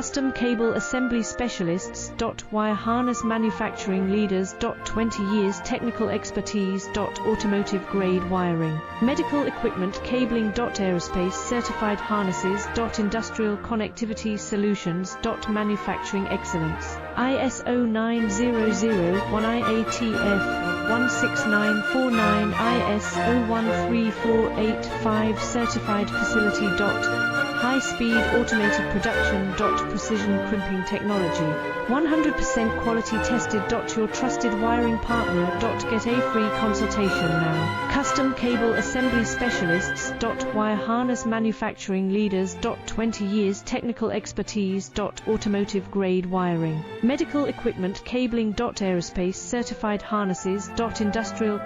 Custom Cable Assembly Specialists. Wire Harness Manufacturing Leaders. 20 years Technical Expertise. Automotive Grade Wiring. Medical Equipment Cabling. Aerospace Certified Harnesses. Industrial Connectivity Solutions. Manufacturing Excellence. ISO 9001 IATF 16949 IS 013485 Certified Facility. High-speed automated production. Precision crimping technology. 100% quality tested. Your trusted wiring partner. Get a free consultation now. Custom Cable Assembly Specialists. Wire Harness Manufacturing Leaders. 20 years Technical Expertise. Automotive Grade Wiring. Medical Equipment Cabling. Aerospace Certified Harnesses. Industrial